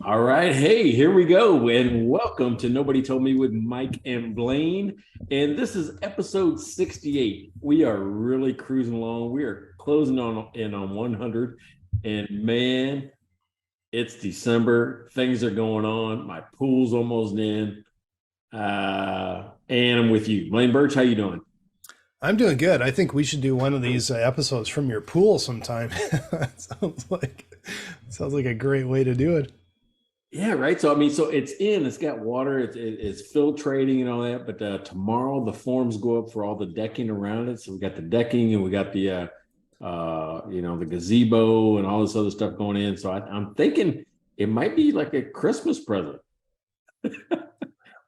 All right. Hey, here we go. And welcome to Nobody Told Me with Mike and Blaine. And this is episode 68. We are really cruising along. We are closing on 100. And man, it's December. Things are going on. My pool's almost in. And I'm with you. Blaine Birch, how you doing? I'm doing good. I think we should do one of these episodes from your pool sometime. sounds like a great way to do it. Yeah, right. So I mean, so it's got water, it's filtrating and all that. But tomorrow the forms go up for all the decking around it. So we got the decking and we got the gazebo and all this other stuff going in. So I'm thinking it might be like a Christmas present.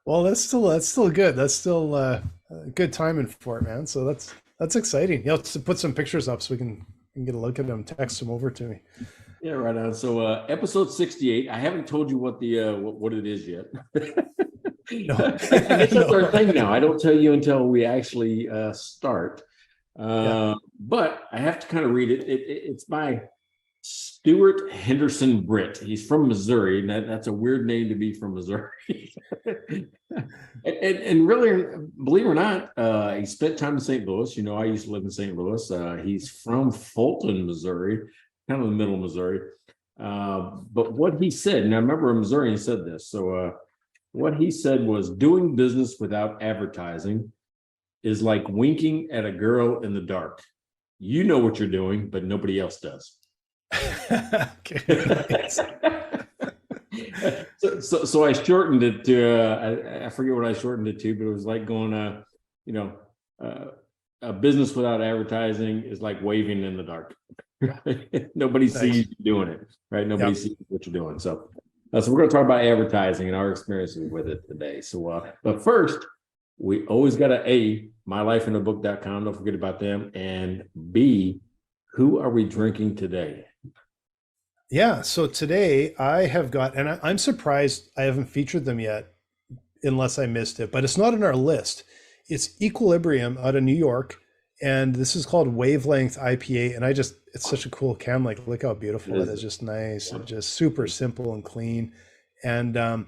Well, that's still good. That's still good timing for it, man. So that's exciting. You have to put some pictures up so we can get a look at them. Text them over to me. Yeah, right on. So episode 68. I haven't told you what the what it is yet. No, I guess that's our thing now. I don't tell you until we actually start. Yeah. But I have to kind of read it. It's by Steuart Henderson Britt. He's from Missouri, and that's a weird name to be from Missouri. and really, believe it or not, he spent time in St. Louis. You know, I used to live in St. Louis. He's from Fulton, Missouri, kind of the middle of Missouri. But what he said, and I remember a Missourian said this. So what he said was, doing business without advertising is like winking at a girl in the dark. You know what you're doing, but nobody else does. Okay. So I shortened it to I forget what I shortened it to, but it was like going a business without advertising is like waving in the dark. Nobody Nice. sees you doing it, right? Nobody Yep. sees what you're doing. So we're going to talk about advertising and our experiences with it today. So but first, we always got a mylifeinabook.com. Don't forget about them. And B, who are we drinking today? Yeah. So today I have got, and I'm surprised I haven't featured them yet, unless I missed it, but it's not in our list. It's Equilibrium out of New York, and this is called Wavelength IPA. And it's such a cool can. Like, look how beautiful it is. Just nice, and just super simple and clean. And I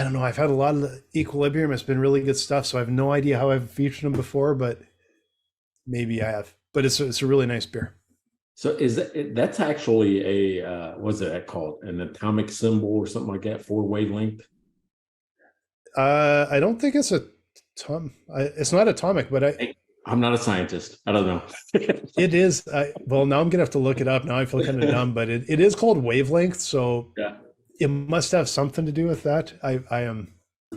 don't know. I've had a lot of the Equilibrium. It's been really good stuff. So I have no idea how I've featured them before, but maybe I have. But it's a really nice beer. So that's actually what's it called? An atomic symbol or something like that for wavelength? I don't think it's it's not atomic, but I'm not a scientist. I don't know. it is. Well, now I'm gonna have to look it up. Now I feel kind of dumb, but it is called Wavelength, so Yeah. it must have something to do with that. I am.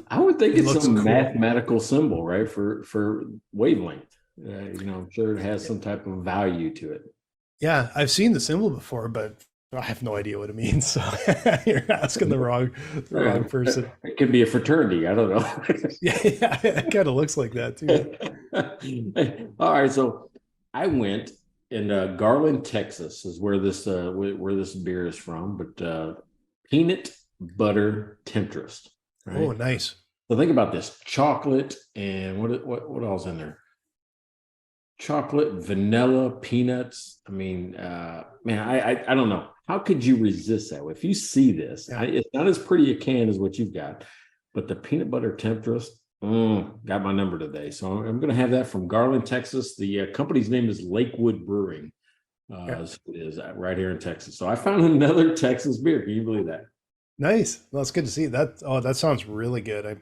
I would think It it's looks some cool. mathematical symbol, right? For wavelength. I'm sure it has some type of value to it. Yeah, I've seen the symbol before, but I have no idea what it means. So you're asking the wrong person. It could be a fraternity. I don't know. Yeah, it kind of looks like that too. All right, so I went in Garland, Texas, is where this beer is from, but peanut butter Tempress. Right? Oh, nice. So think about this: chocolate and what else in there? Chocolate, vanilla, peanuts. I mean, man, I don't know. How could you resist that? If you see this, Yeah. it's not as pretty a can as what you've got, but the peanut butter Tempress got my number today. So I'm going to have that from Garland, Texas. The company's name is Lakewood Brewing. Yeah. It is right here in Texas. So I found another Texas beer. Can you believe that? Nice. Well, it's good to see that. Oh, that sounds really good.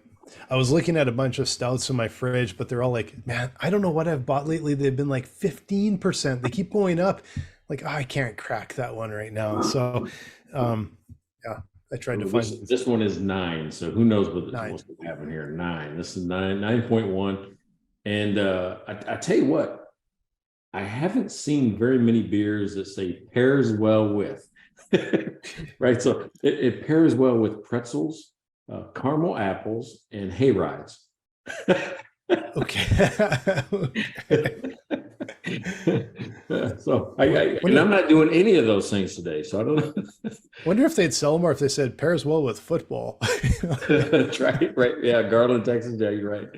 I was looking at a bunch of stouts in my fridge, but they're all like, man, I don't know what I've bought lately. They've been like 15%. They keep going up. Like, oh, I can't crack that one right now. So, yeah, I tried to find This one is 9. So who knows what's 9. happening here? 9. This is 9.1. And I tell you what, I haven't seen very many beers that say pairs well with. Right. So it pairs well with pretzels, caramel apples, and hay rides. Okay. So and I'm not doing any of those things today. So I don't know. Wonder if they'd sell more if they said pairs well with football. That's right. Right. Yeah. Garland, Texas. Yeah, you're right.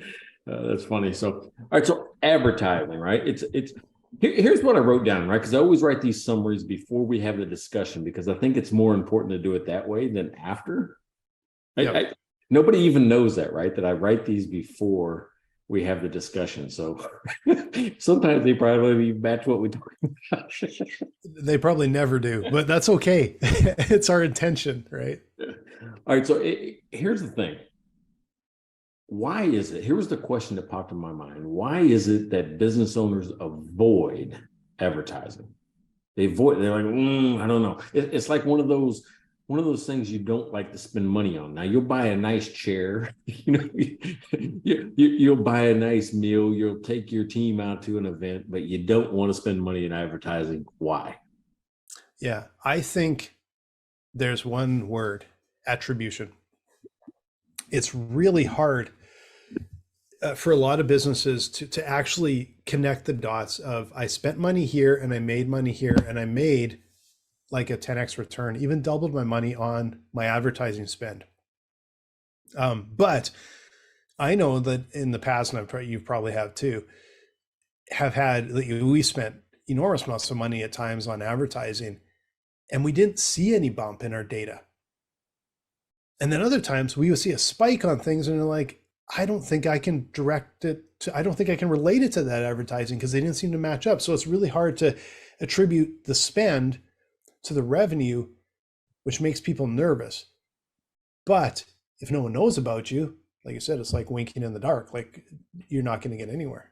That's funny. So, all right. So advertising, right? It's Here's what I wrote down, right? Because I always write these summaries before we have the discussion because I think it's more important to do it that way than after. I, Yeah. I, nobody even knows that, right? That I write these before we have the discussion. So sometimes they probably match what we talk about. They probably never do, but that's okay. It's our intention, right? All right. So here's the thing. Why is it? Here was the question that popped in my mind. Why is it that business owners avoid advertising? They avoid. They're like, I don't know. It's like one of those things you don't like to spend money on. Now you'll buy a nice chair, you'll buy a nice meal, you'll take your team out to an event, but you don't want to spend money in advertising. Why? Yeah. I think there's one word: attribution. It's really hard for a lot of businesses to actually connect the dots of I spent money here and I made money here and I made like a 10x return, even doubled my money on my advertising spend. But I know that in the past, and you probably have too, have had, we spent enormous amounts of money at times on advertising and we didn't see any bump in our data. And then other times we would see a spike on things and they're like, I don't think I can direct it to, I don't think I can relate it to that advertising because they didn't seem to match up. So it's really hard to attribute the spend to the revenue, which makes people nervous. But if no one knows about you, like you said, it's like winking in the dark. Like you're not going to get anywhere.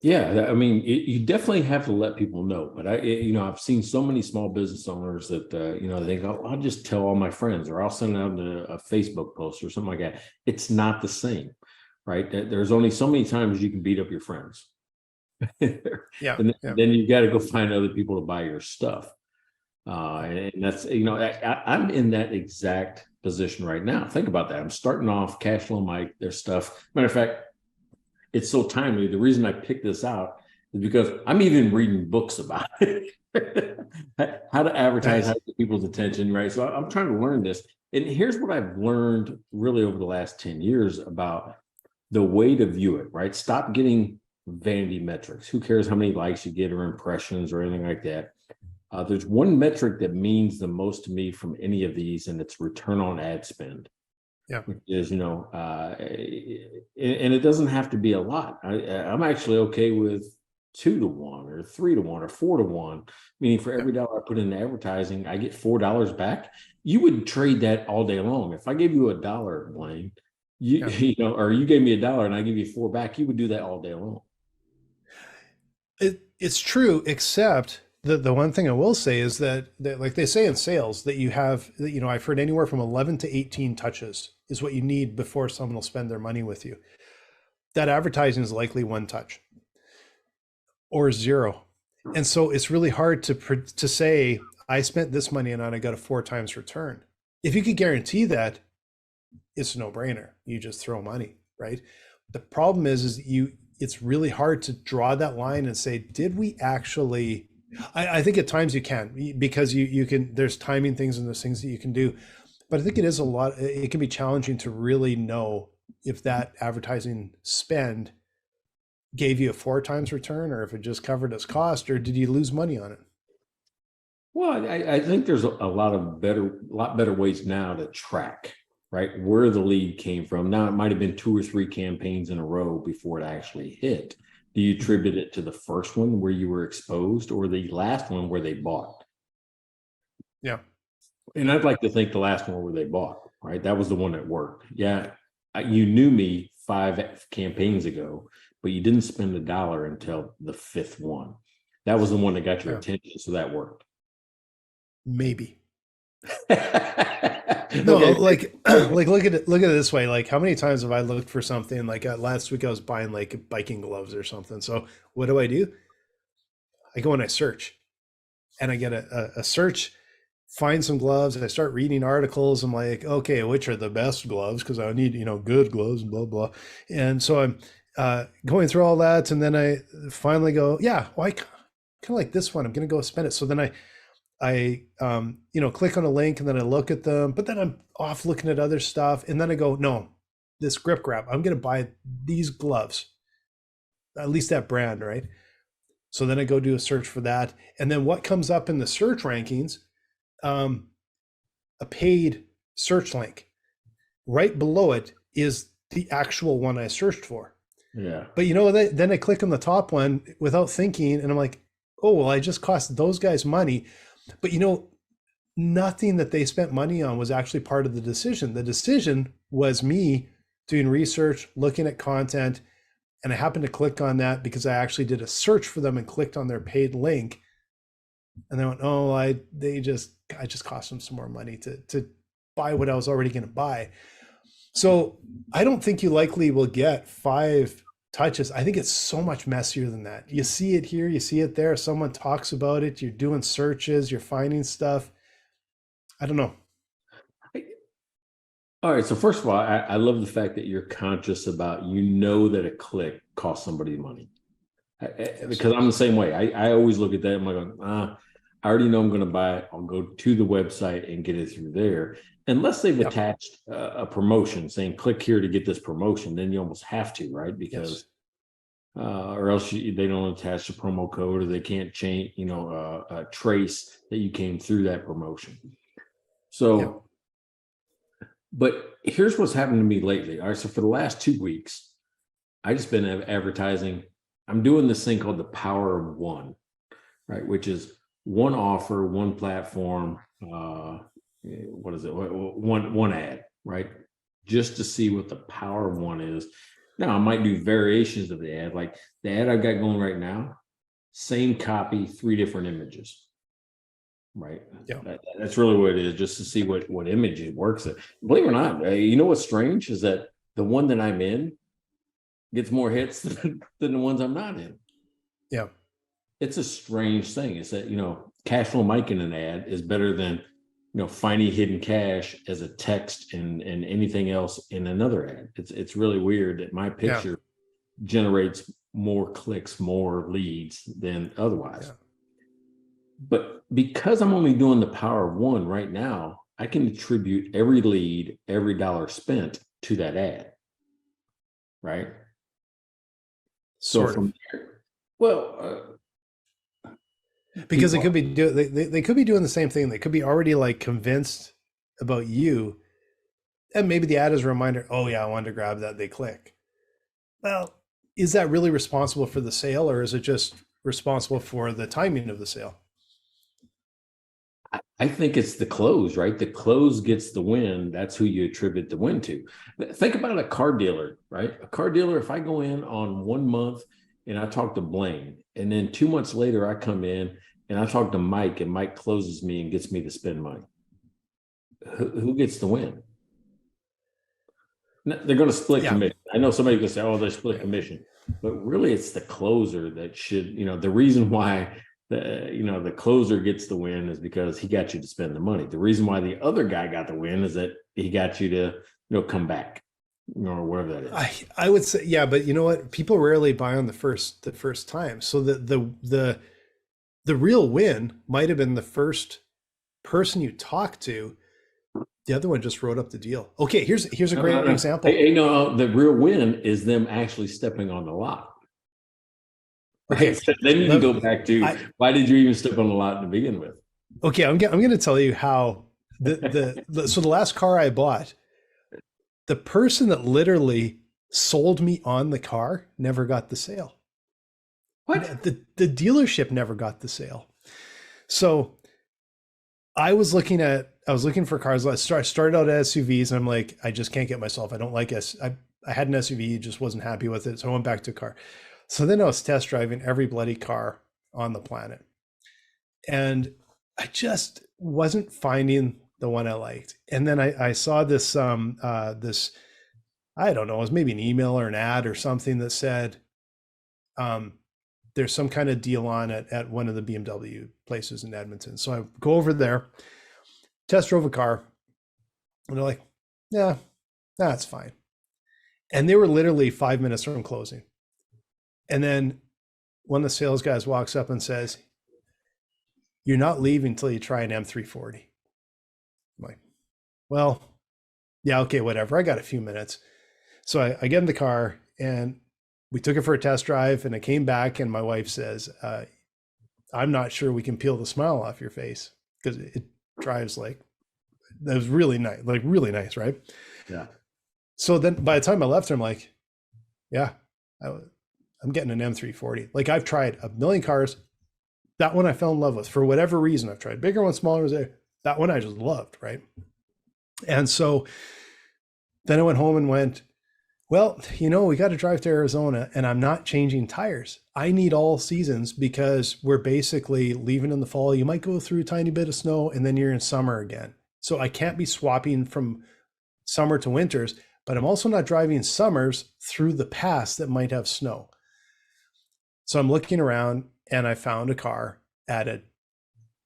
Yeah, I mean, you definitely have to let people know. But I've seen so many small business owners that they go, I'll just tell all my friends, or I'll send out a Facebook post or something like that. It's not the same, right? There's only so many times you can beat up your friends, Yeah. and Yeah. then you got to go find other people to buy your stuff. And that's I'm in that exact position right now. Think about that. I'm starting off cash flow their stuff. Matter of fact, it's so timely. The reason I picked this out is because I'm even reading books about it. How to advertise, how Nice. to get people's attention, right? So I'm trying to learn this. And here's what I've learned really over the last 10 years about the way to view it, right? Stop getting vanity metrics. Who cares how many likes you get or impressions or anything like that? There's one metric that means the most to me from any of these, and it's return on ad spend. Yeah. Which is, and it doesn't have to be a lot. I'm actually okay with 2 to 1 or 3 to 1 or 4 to 1, meaning for Yeah. every dollar I put in advertising, I get $4 back. You would trade that all day long. If I gave you $1, Blaine, Yeah. or you gave me $1 and I give you 4 back, you would do that all day long. It's true, except the one thing I will say is that like they say in sales that you have, I've heard anywhere from 11 to 18 touches is what you need before someone will spend their money with you. That advertising is likely one touch or zero. And so it's really hard to say I spent this money and I got a 4 times return. If you could guarantee that, it's a no-brainer. You just throw money, right? The problem is it's really hard to draw that line and say, did we actually? I think at times you can, because you can, there's timing things and there's things that you can do. But I think it can be challenging to really know if that advertising spend gave you a 4 times return, or if it just covered its cost, or did you lose money on it? Well, I think there's a lot better ways now to track, right, where the lead came from. Now, it might have been 2 or 3 campaigns in a row before it actually hit. Do you attribute it to the first one where you were exposed or the last one where they bought? Yeah. And I'd like to think the last one where they bought, right? That was the one that worked. Yeah, you knew me 5 campaigns ago, but you didn't spend $1 until the 5th one. That was the one that got your Yeah. attention, so that worked. Maybe. No, Okay. like look at it this way. Like how many times have I looked for something like last week I was buying like biking gloves or something. So what do? I go and I search and I get a search, find some gloves, and I start reading articles. I'm like, okay, which are the best gloves? Because I need, good gloves and blah, blah. And so I'm going through all that. And then I finally go, yeah, well, I kind of like this one. I'm going to go spend it. So then I click on a link and then I look at them, but then I'm off looking at other stuff. And then I go, no, this grip grab, I'm going to buy these gloves, at least that brand, right? So then I go do a search for that. And then what comes up in the search rankings? A paid search link. Right below it is the actual one I searched for. Yeah. But then I click on the top one without thinking, and I'm like, oh, well, I just cost those guys money. But nothing that they spent money on was actually part of the decision. The decision was me doing research, looking at content, and I happened to click on that because I actually did a search for them and clicked on their paid link. And they went, oh, I just cost them some more money to buy what I was already going to buy. So I don't think you likely will get 5 touches. I think it's so much messier than that. You see it here, you see it there. Someone talks about it. You're doing searches, you're finding stuff. I don't know. All right. So first of all, I love the fact that you're conscious about, that a click costs somebody money. Because I'm the same way. I always look at that. I'm like, I already know I'm going to buy it. I'll go to the website and get it through there. Unless they've attached a promotion saying click here to get this promotion, then you almost have to, right? Because or else they don't attach the promo code, or they can't change, trace that you came through that promotion. So, but here's what's happened to me lately. All right, so for the last 2 weeks, I just been advertising. I'm doing this thing called the Power of One, right? Which is one offer, one platform. What is it? One ad, right? Just to see what the power of one is. Now I might do variations of the ad, like the ad I've got going right now, same copy, 3 different images, right? Yeah. That's really what it is, just to see what image it works at. Believe it or not, what's strange is that the one that I'm in gets more hits than the ones I'm not in. Yeah. It's a strange thing. It's that, cash flow Mike in an ad is better than, finding hidden cash as a text and anything else in another ad. It's really weird that my picture generates more clicks, more leads than otherwise. Yeah. But because I'm only doing the Power of One right now, I can attribute every lead, every dollar spent to that ad. Right? So from there, because they could be they could be doing the same thing. They could be already like convinced about you, and maybe the ad is a reminder. Oh yeah, I wanted to grab that. They click. Well, is that really responsible for the sale, or is it just responsible for the timing of the sale? I think it's the close, right? The close gets the win. That's who you attribute the win to. Think about a car dealer, right? A car dealer, if I go in on 1 month and I talk to Blaine, and then 2 months later I come in and I talk to Mike, and Mike closes me and gets me to spend money, who gets the win? They're going to split commission. I know somebody can say, oh, they split commission, but really it's the closer that should, the reason why the closer gets the win is because he got you to spend the money. The reason why the other guy got the win is that he got you to come back, or whatever that is. I would say, yeah, but you know what? People rarely buy on the first time. So the real win might have been the first person you talked to. The other one just wrote up the deal. Okay, here's a great example. The real win is them actually stepping on the lot. Okay, so then you can go back to why did you even step on the lot to begin with? Okay, I'm going to tell you how so the last car I bought, the person that literally sold me on the car never got the sale. What? The dealership never got the sale. So I was looking for cars. I started out as SUVs, and I'm like, I just can't get myself. I don't like I had an SUV, just wasn't happy with it, so I went back to a car. So then I was test driving every bloody car on the planet, and I just wasn't finding the one I liked. And then I saw this this, I don't know, it was maybe an email or an ad or something that said, there's some kind of deal on at one of the BMW places in Edmonton. So I go over there, test drove a car, and they're like, yeah, that's fine. And they were literally 5 minutes from closing. And then one of the sales guys walks up and says, you're not leaving until you try an M340. I'm like, well, yeah, okay, whatever. I got a few minutes. So I get in the car and we took it for a test drive, and I came back, and my wife says, I'm not sure we can peel the smile off your face, because it drives like, that was really nice, like really nice, right? Yeah. So then by the time I left her, I'm like, yeah, I'm getting an M340. Like, I've tried a million cars. That one I fell in love with for whatever reason. I've tried bigger ones, smaller ones. That one I just loved, right? And so then I went home and went, well, we got to drive to Arizona, and I'm not changing tires. I need all seasons, because we're basically leaving in the fall. You might go through a tiny bit of snow, and then you're in summer again. So I can't be swapping from summer to winters, but I'm also not driving summers through the pass that might have snow. So I'm looking around, and I found a car at a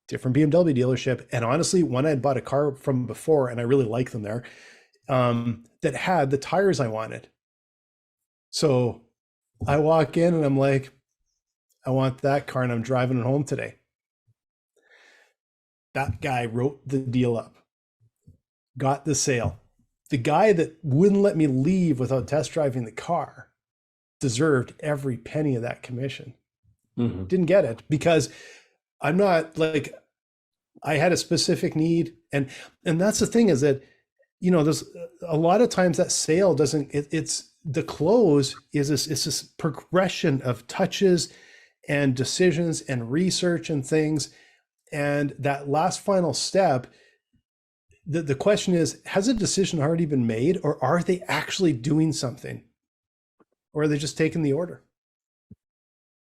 different BMW dealership. And honestly, one I had bought a car from before, and I really like them there, that had the tires I wanted. So I walk in, and I'm like, I want that car, and I'm driving it home today. That guy wrote the deal up, got the sale. The guy that wouldn't let me leave without test driving the car deserved every penny of that commission. Mm-hmm. Didn't get it, because I'm not like, I had a specific need. And that's the thing, is that, there's a lot of times that sale doesn't, it's the close is it's this progression of touches and decisions and research and things. And that last final step, the question is, has a decision already been made, or are they actually doing something? Or are they just taking the order?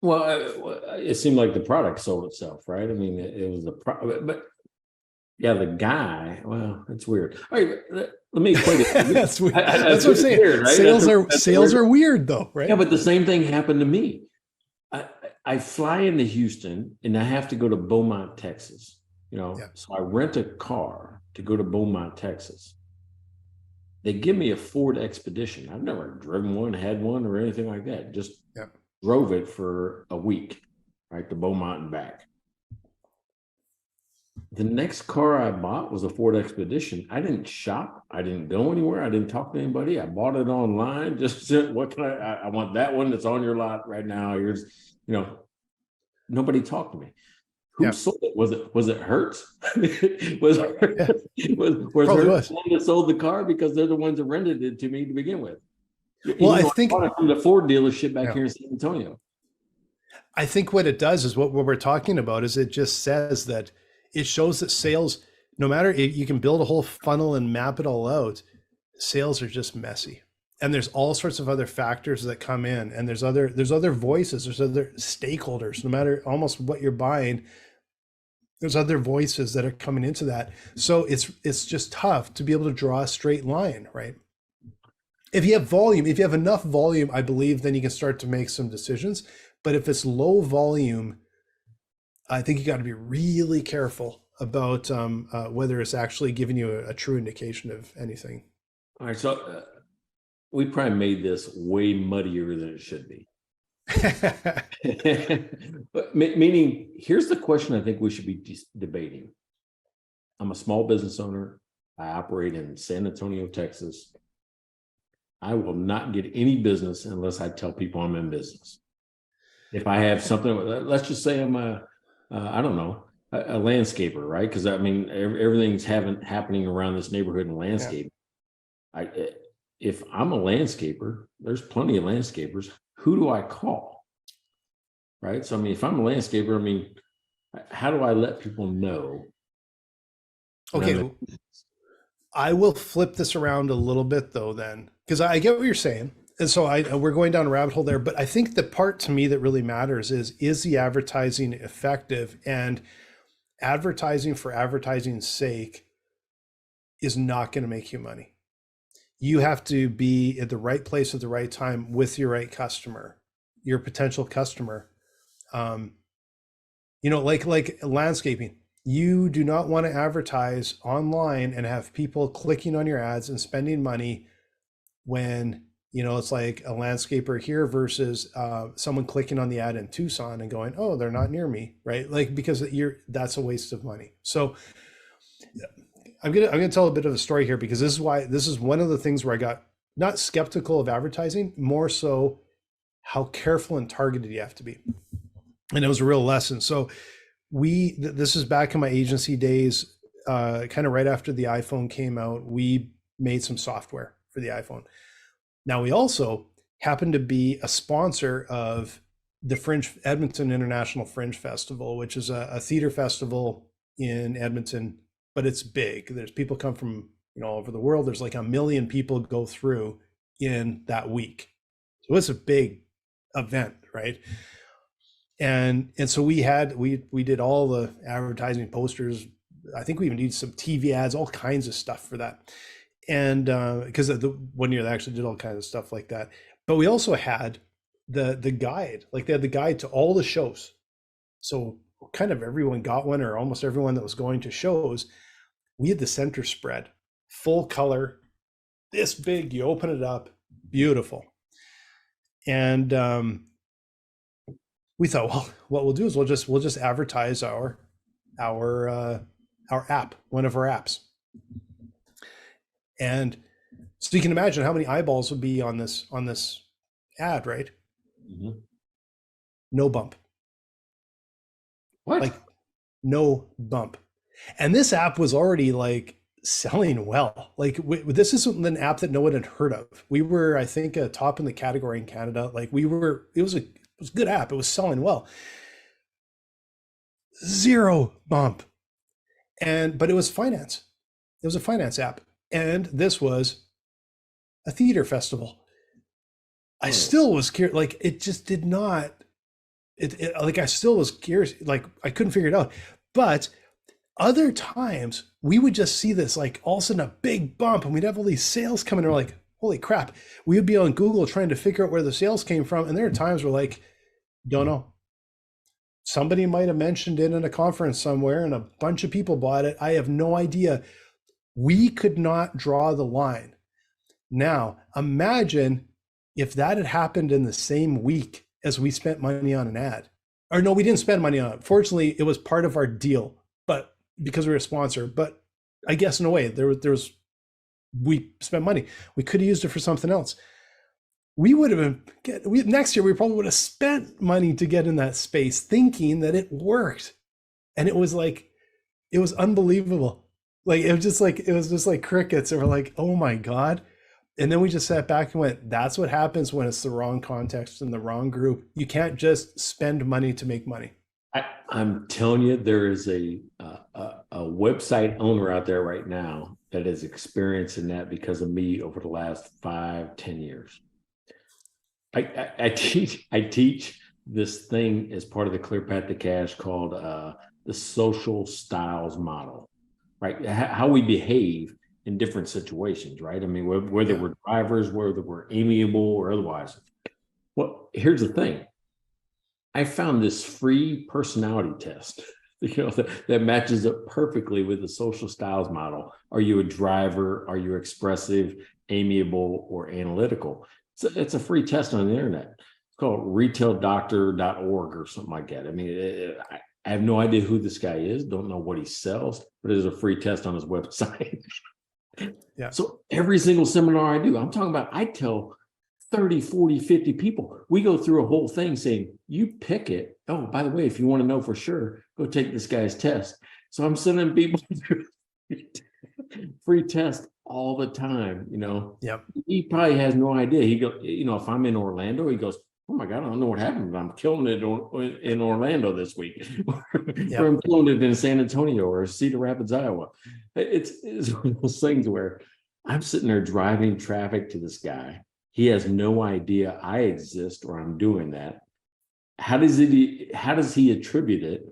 Well, it seemed like the product sold itself, right? I mean, it was the product, but yeah, the guy. Well, it's weird. All right, let me equate it. That's weird. That's what I'm saying. Weird, right? Sales are weird, though, right? Yeah, but the same thing happened to me. I fly into Houston, and I have to go to Beaumont, Texas. So I rent a car to go to Beaumont, Texas. They give me a Ford Expedition. I've never driven one, had one, or anything like that. Just drove it for a week, right, to Beaumont and back. The next car I bought was a Ford Expedition. I didn't shop. I didn't go anywhere. I didn't talk to anybody. I bought it online. Just said, what can I want that one that's on your lot right now. Here's, nobody talked to me. Who sold it? Was it Hertz? was Hertz the one that sold the car, because they're the ones that rented it to me to begin with? Well, I think I bought it from the Ford dealership back here in San Antonio. I think what it does is what we're talking about is it just says that it shows that sales, no matter, you can build a whole funnel and map it all out, sales are just messy. And there's all sorts of other factors that come in, and there's other voices, there's other stakeholders. No matter almost what you're buying, there's other voices that are coming into that. So it's just tough to be able to draw a straight line, right? If you have enough volume, I believe, then you can start to make some decisions. But if it's low volume, I think you got to be really careful about whether it's actually giving you a true indication of anything. All right, so we probably made this way muddier than it should be. But meaning, here's the question I think we should be debating. I'm a small business owner. I operate in San Antonio, Texas. I will not get any business unless I tell people I'm in business. If I have something, let's just say I'm a landscaper, right? Because I mean, everything's happening around this neighborhood in landscape. Yeah. If I'm a landscaper, there's plenty of landscapers. Who do I call? Right. So, I mean, if I'm a landscaper, I mean, how do I let people know? Okay. I will flip this around a little bit though, then, because I get what you're saying. And so we're going down a rabbit hole there, but I think the part to me that really matters is the advertising effective? And advertising for advertising's sake is not going to make you money. You have to be at the right place at the right time with your right customer, your potential customer. Like landscaping, you do not want to advertise online and have people clicking on your ads and spending money when, it's like a landscaper here versus someone clicking on the ad in Tucson and going, oh, they're not near me, right? Like, because that's a waste of money. So I'm gonna tell a bit of a story here, because this is one of the things where I got not skeptical of advertising, more so how careful and targeted you have to be. And it was a real lesson. So this is back in my agency days, kind of right after the iPhone came out. We made some software for the iPhone. Now we also happened to be a sponsor of the Edmonton International Fringe Festival, which is a theater festival in Edmonton, but it's big. There's people come from all over the world. There's like 1 million people go through in that week. So it's a big event, right? And so we did all the advertising, posters. I think we even did some TV ads, all kinds of stuff for that. And because the 1 year they actually did all kinds of stuff like that. But we also had the guide, like they had the guide to all the shows. So kind of everyone got one, or almost everyone that was going to shows. We had the center spread, full color, this big. You open it up, beautiful. And we thought, well, what we'll do is we'll just advertise our app, one of our apps. And so you can imagine how many eyeballs would be on this ad, right? Mm-hmm. No bump. What? Like no bump. And this app was already like selling well. Like this isn't an app that no one had heard of. We were, I think, a top in the category in Canada. Like it was a good app. It was selling well. Zero bump. But it was finance. It was a finance app. And this was a theater festival. I still was curious. Like it just did not, like I still was curious. Like I couldn't figure it out. But other times we would just see this, like all of a sudden a big bump, and we'd have all these sales coming. And we're like, holy crap. We would be on Google trying to figure out where the sales came from. And there are times we're like, don't know. Somebody might have mentioned it in a conference somewhere and a bunch of people bought it. I have no idea. We could not draw the line. Now, imagine if that had happened in the same week as we spent money on an ad. Or no, we didn't spend money on it. Fortunately, it was part of our deal, but because we were a sponsor. But I guess in a way, we spent money. We could have used it for something else. We would have been, next year, we probably would have spent money to get in that space thinking that it worked. And it was unbelievable. Like, it was just like crickets. And we're like, oh my God. And then we just sat back and went, that's what happens when it's the wrong context and the wrong group. You can't just spend money to make money. I'm telling you, there is a website owner out there right now that is experiencing that because of me over the last 5-10 years. I teach this thing as part of the Clear Path to Cash called the social styles model, right? How we behave in different situations, right? I mean, whether we're drivers, whether we're amiable or otherwise. Well, here's the thing. I found this free personality test, that matches up perfectly with the social styles model. Are you a driver? Are you expressive, amiable, or analytical? It's a free test on the internet. It's called retaildoctor.org or something like that. I mean, I have no idea who this guy is. Don't know what he sells, but there's a free test on his website. Yeah. So every single seminar I do, I'm talking about, I tell 30, 40, 50 people, we go through a whole thing saying, you pick it. Oh, by the way, if you want to know for sure, go take this guy's test. So I'm sending people through free test all the time, Yep. He probably has no idea. He goes, if I'm in Orlando, he goes, oh my God, I don't know what happened, but I'm killing it in Orlando this week. Or I'm killing it in San Antonio or Cedar Rapids, Iowa. It's one of those things where I'm sitting there driving traffic to this guy. He has no idea I exist or I'm doing that. How does he attribute it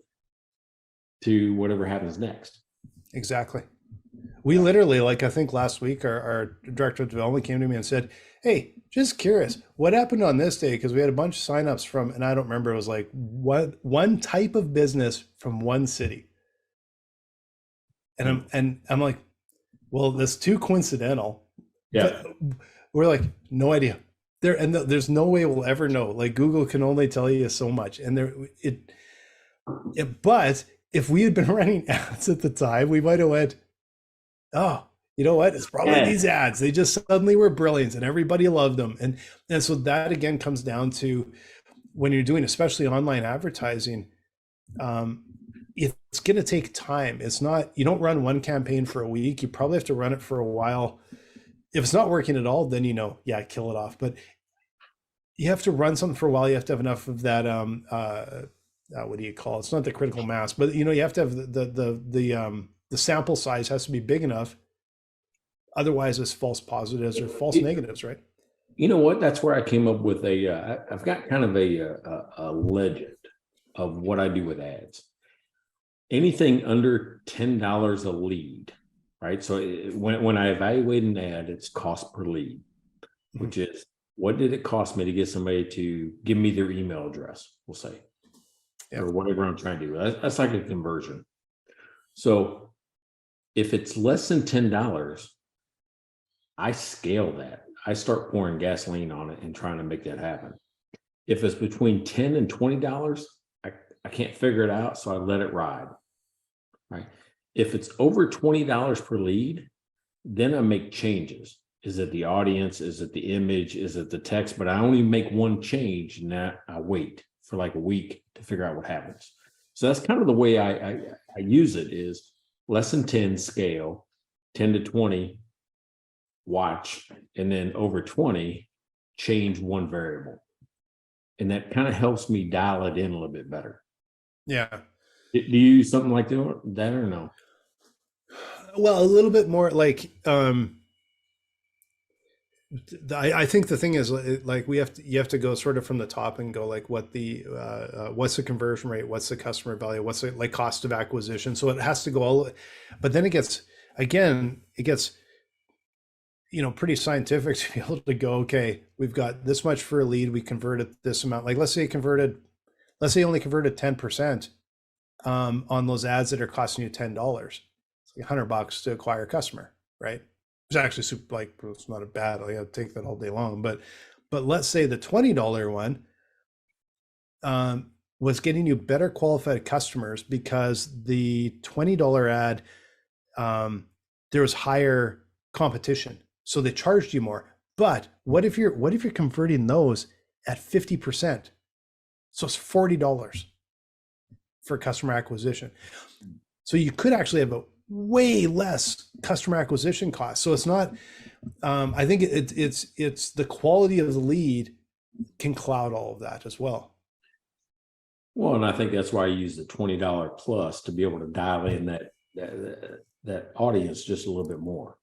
to whatever happens next? Exactly. We literally, like, I think last week, our director of development came to me and said, hey, just curious, what happened on this day? Because we had a bunch of signups from, and I don't remember, it was like one type of business from one city. And I'm like, well, that's too coincidental. Yeah. But we're like, no idea. There's no way we'll ever know. Like, Google can only tell you so much. And but if we had been running ads at the time, we might have went, oh, You know what? It's probably Yeah. these ads. They just suddenly were brilliant and everybody loved them. And so that again comes down to when you're doing especially online advertising, um, it's going to take time. It's not, you don't run one campaign for a week. You probably have to run it for a while. If it's not working at all, then, yeah, kill it off. But you have to run something for a while. You have to have enough of that. What do you call it? It's not the critical mass, but you have to have the sample size has to be big enough. Otherwise, it's false positives or false negatives, right? You know what? That's where I came up with I've got kind of a legend of what I do with ads. Anything under $10 a lead, right? So when I evaluate an ad, it's cost per lead, which is what did it cost me to get somebody to give me their email address, we'll say, or whatever I'm trying to do. That's like a conversion. So if it's less than $10, I scale that. I start pouring gasoline on it and trying to make that happen. If it's between $10 and $20, I can't figure it out, so I let it ride. Right. If it's over $20 per lead, then I make changes. Is it the audience? Is it the image? Is it the text? But I only make one change, and that I wait for like a week to figure out what happens. So that's kind of the way I use it is less than 10 scale, 10 to 20 watch, and then over 20 change one variable. And that kind of helps me dial it in a little bit better. Yeah. Do you use something like that or no? Well, a little bit more like I think the thing is like you have to go sort of from the top and go like what's the conversion rate, what's the customer value, what's the like cost of acquisition. So it has to go all, but then it gets pretty scientific to be able to go, okay, we've got this much for a lead, we converted this amount. Like let's say you only converted 10%. On those ads that are costing you $10, it's like $100 to acquire a customer, right? It's actually super, like, it's not a bad, I gotta take that all day long, but let's say the $20 one was getting you better qualified customers because the $20 ad, there was higher competition, so they charged you more. But what if you're converting those at 50%? So it's $40 for customer acquisition. So you could actually have a way less customer acquisition cost. So it's not, I think it's the quality of the lead can cloud all of that as well. Well, and I think that's why I use the $20 plus to be able to dial in that audience just a little bit more,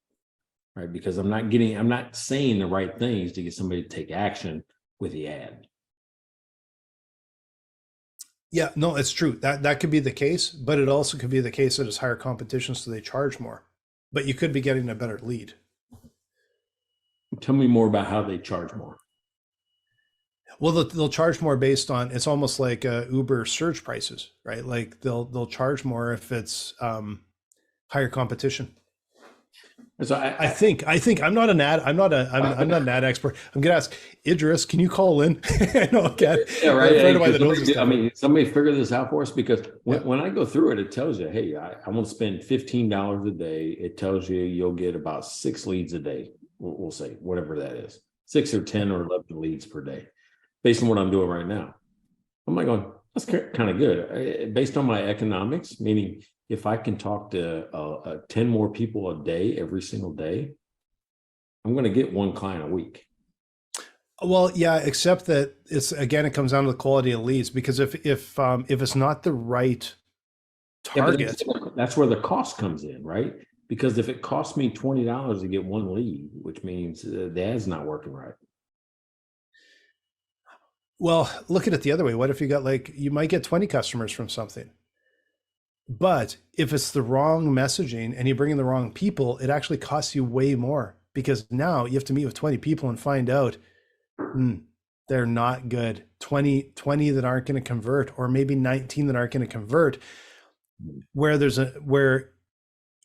right? Because I'm not saying the right things to get somebody to take action with the ad. Yeah, no, it's true. That could be the case, but it also could be the case that it's higher competition, so they charge more. But you could be getting a better lead. Tell me more about how they charge more. Well, they'll charge more based on, it's almost like Uber surge prices, right? Like they'll charge more if it's higher competition. So I think I'm not an ad expert. I'm gonna ask Idris, can you call in? No, okay. Yeah, right. Hey, somebody figure this out for us, because when I go through it, it tells you, hey, I want to spend $15 a day. It tells you you'll get about 6 leads a day. We'll say whatever that is, 6 or 10 or 11 leads per day, based on what I'm doing right now. I'm like going, that's kind of good based on my economics, meaning if I can talk to 10 more people a day, every single day, I'm going to get 1 client a week. Well, yeah, except that it comes down to the quality of leads, because if it's not the right target, that's where the cost comes in, right? Because if it costs me $20 to get 1 lead, which means the ad's not working right. Well, look at it the other way. What if you might get 20 customers from something? But if it's the wrong messaging and you bring in the wrong people, it actually costs you way more, because now you have to meet with 20 people and find out they're not good. 20 that aren't going to convert, or maybe 19 that aren't going to convert, where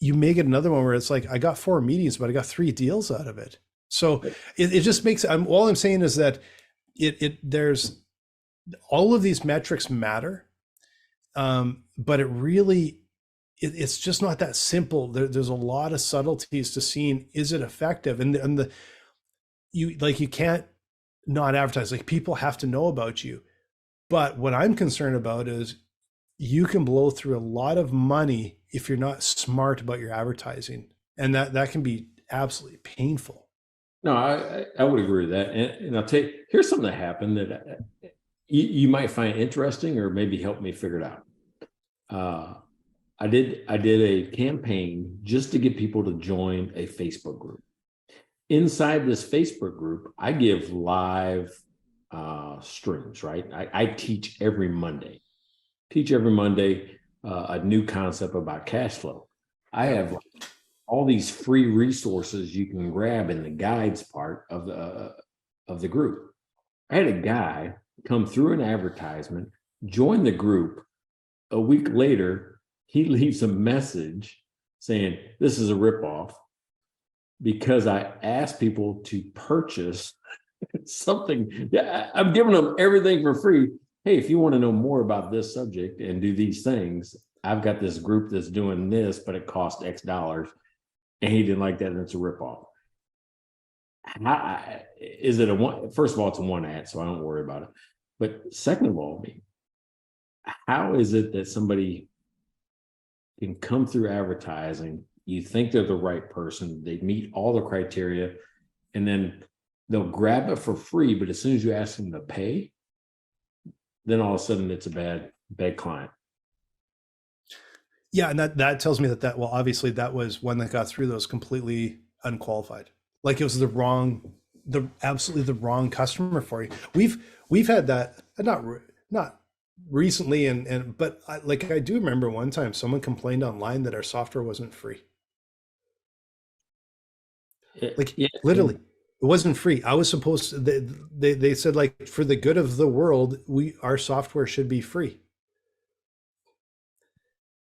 you may get another one where it's like, I got 4 meetings, but I got 3 deals out of it. So it just makes, all I'm saying is that there's all of these metrics matter. But it really, it's just not that simple. There's a lot of subtleties to seeing, is it effective? And you can't not advertise. Like, people have to know about you. But what I'm concerned about is you can blow through a lot of money if you're not smart about your advertising. And that can be absolutely painful. No, I would agree with that. And I'll tell you, here's something that happened that you might find interesting, or maybe help me figure it out. I did a campaign just to get people to join a Facebook group. Inside this Facebook group, I give live streams, right? I teach every Monday. A new concept about cash flow. I have all these free resources you can grab in the guides part of the group. I had a guy come through an advertisement, join the group. A week later, he leaves a message saying, "This is a ripoff," because I asked people to purchase something. Yeah, I'm giving them everything for free. Hey, if you want to know more about this subject and do these things, I've got this group that's doing this, but it costs X dollars. And he didn't like that, and it's a ripoff. Is it a one? First of all, it's a one ad, so I don't worry about it. But second of all, how is it that somebody can come through advertising, you think they're the right person, they meet all the criteria, and then they'll grab it for free, but as soon as you ask them to pay, then all of a sudden it's a bad client. Yeah, and that tells me that well, obviously that was one that got through, that was completely unqualified. Like, it was absolutely the wrong customer for you. We've had that, not recently, but I do remember one time someone complained online that our software wasn't free. Literally, it wasn't free. I was supposed to, they said, like, for the good of the world, our software should be free.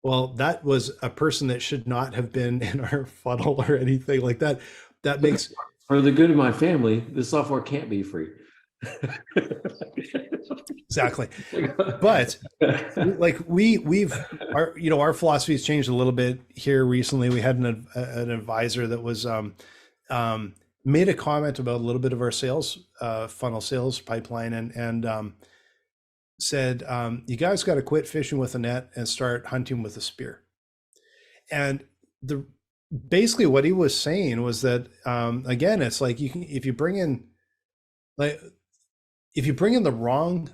Well, that was a person that should not have been in our funnel or anything like that. That makes, for the good of my family, the software can't be free. Exactly. But our philosophy has changed a little bit here recently. We had an advisor that was made a comment about a little bit of our sales funnel, sales pipeline, and said, you guys got to quit fishing with a net and start hunting with a spear. And basically what he was saying was that, again, it's like, if you bring in the wrong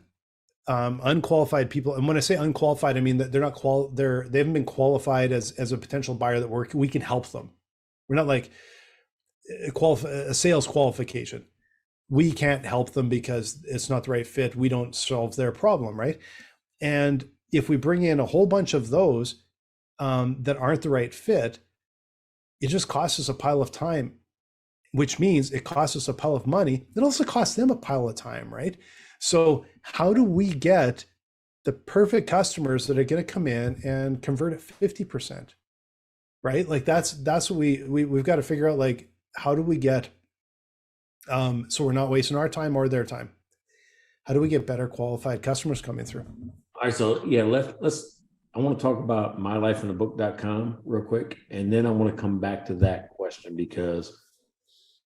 unqualified people, and when I say unqualified, I mean that they're not they haven't been qualified as a potential buyer that we can help them. We're not like a sales qualification. We can't help them because it's not the right fit. We don't solve their problem, right? And if we bring in a whole bunch of those that aren't the right fit, it just costs us a pile of time, which means it costs us a pile of money. It also costs them a pile of time, right? So how do we get the perfect customers that are going to come in and convert at 50%, right? Like, that's what we've got to figure out. Like, how do we get, so we're not wasting our time or their time? How do we get better qualified customers coming through? All right, so yeah, I want to talk about mylifeinabook.com real quick, and then I want to come back to that question, because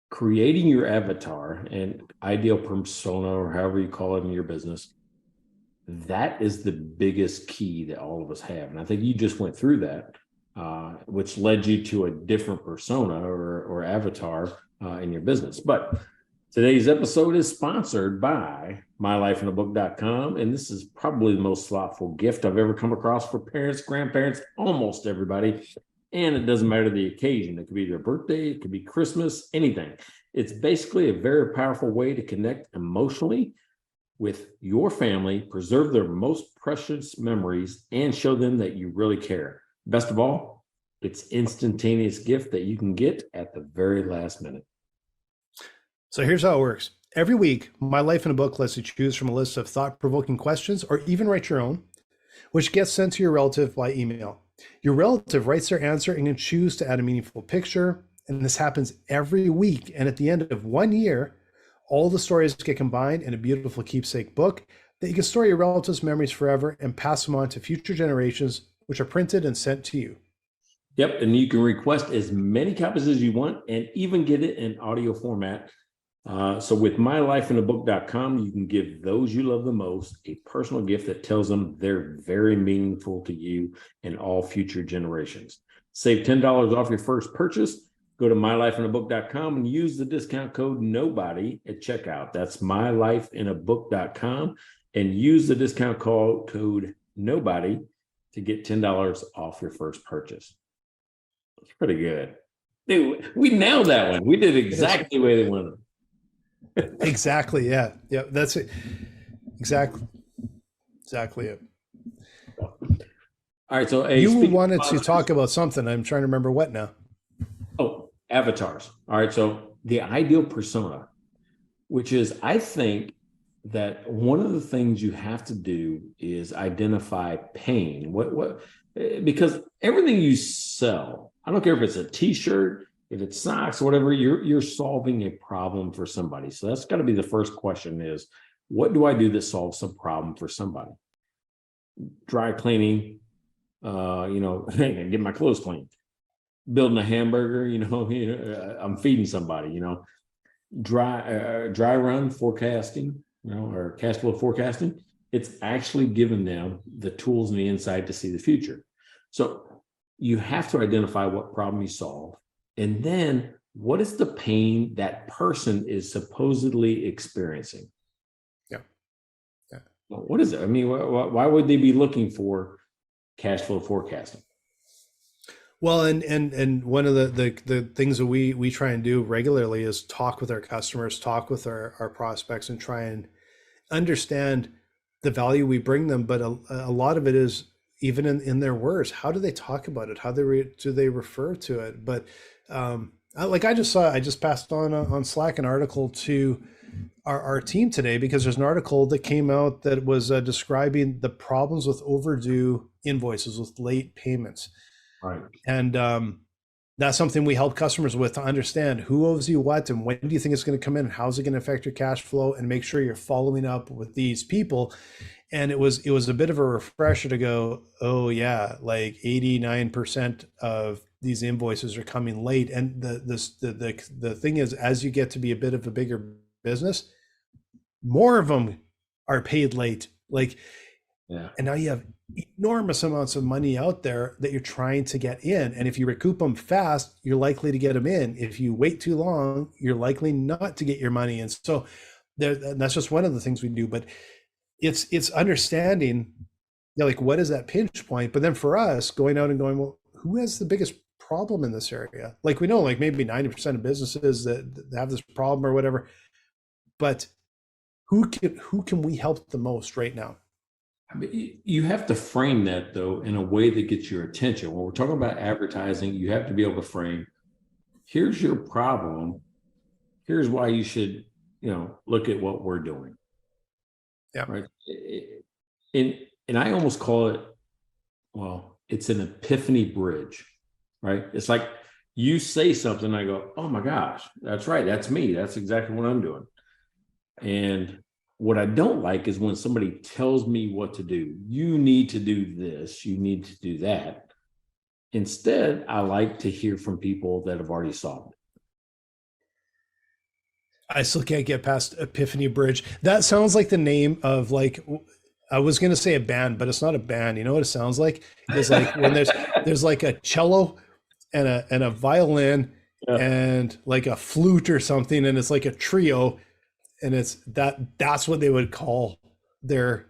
creating your avatar and ideal persona, or however you call it in your business, that is the biggest key that all of us have. And I think you just went through that, which led you to a different persona or avatar in your business. But today's episode is sponsored by mylifeinabook.com, and this is probably the most thoughtful gift I've ever come across for parents, grandparents, almost everybody. And it doesn't matter the occasion. It could be their birthday, it could be Christmas, anything. It's basically a very powerful way to connect emotionally with your family, preserve their most precious memories, and show them that you really care. Best of all, it's instantaneous gift that you can get at the very last minute. So here's how it works. Every week, My Life in a Book lets you choose from a list of thought-provoking questions, or even write your own, which gets sent to your relative by email. Your relative writes their answer and can choose to add a meaningful picture. And this happens every week. And at the end of 1 year, all the stories get combined in a beautiful keepsake book that you can store your relatives' memories forever and pass them on to future generations which are printed and sent to you. Yep. And you can request as many copies as you want and even get it in audio format. So with mylifeinabook.com, you can give those you love the most a personal gift that tells them they're very meaningful to you and all future generations. Save $10 off your first purchase. Go to mylifeinabook.com and use the discount code NOBODY at checkout. That's mylifeinabook.com and use the discount code NOBODY to get $10 off your first purchase. It's pretty good. Dude, we nailed that one. We did exactly the way they wanted. Exactly. Yeah. Yeah. That's it. Exactly it. All right. So you wanted to talk about something. I'm trying to remember what now. Oh, avatars. All right. So the ideal persona, which is, I think that one of the things you have to do is identify pain. Because everything you sell, I don't care if it's a t-shirt, if it's socks, whatever, you're solving a problem for somebody. So that's got to be the first question is, what do I do that solves some problem for somebody? Dry cleaning, get my clothes cleaned. Building a hamburger, I'm feeding somebody, dry run forecasting, or cash flow forecasting. It's actually giving them the tools and the insight to see the future. So you have to identify what problem you solve. And then what is the pain that person is supposedly experiencing? Yeah. Well, what is it? I mean, why would they be looking for cash flow forecasting? Well, and one of the things that we try and do regularly is talk with our customers, talk with our prospects, and try and understand the value we bring them. But a lot of it is even in their words. How do they talk about it? How do they refer to it? But I just passed on Slack an article to our team today, because there's an article that came out that was describing the problems with overdue invoices, with late payments. Right. And that's something we help customers with, to understand who owes you what and when do you think it's going to come in, and how's it going to affect your cash flow, and make sure you're following up with these people. And it was a bit of a refresher to go, oh yeah, like 89% of these invoices are coming late. And the thing is, as you get to be a bit of a bigger business, more of them are paid late. And now you have enormous amounts of money out there that you're trying to get in. And if you recoup them fast, you're likely to get them in. If you wait too long, you're likely not to get your money in. So that's just one of the things we do. But it's understanding, what is that pinch point? But then for us, going out and going, well, who has the biggest problem in this area? We know maybe 90% of businesses that have this problem or whatever, but who can we help the most right now? I mean, you have to frame that, though, in a way that gets your attention. When we're talking about advertising, you have to be able to frame, here's your problem, here's why you should, look at what we're doing. Yeah. Right. And I almost call it, well, it's an epiphany bridge, right? It's like you say something, I go, oh my gosh, that's right, that's me, that's exactly what I'm doing. And what I don't like is when somebody tells me what to do. You need to do this, you need to do that. Instead, I like to hear from people that have already solved it. I still can't get past Epiphany Bridge. That sounds like the name of I was going to say a band, but it's not a band. You know what it sounds like? It's like when there's like a cello and a violin and like a flute or something, and it's like a trio, and that's what they would call their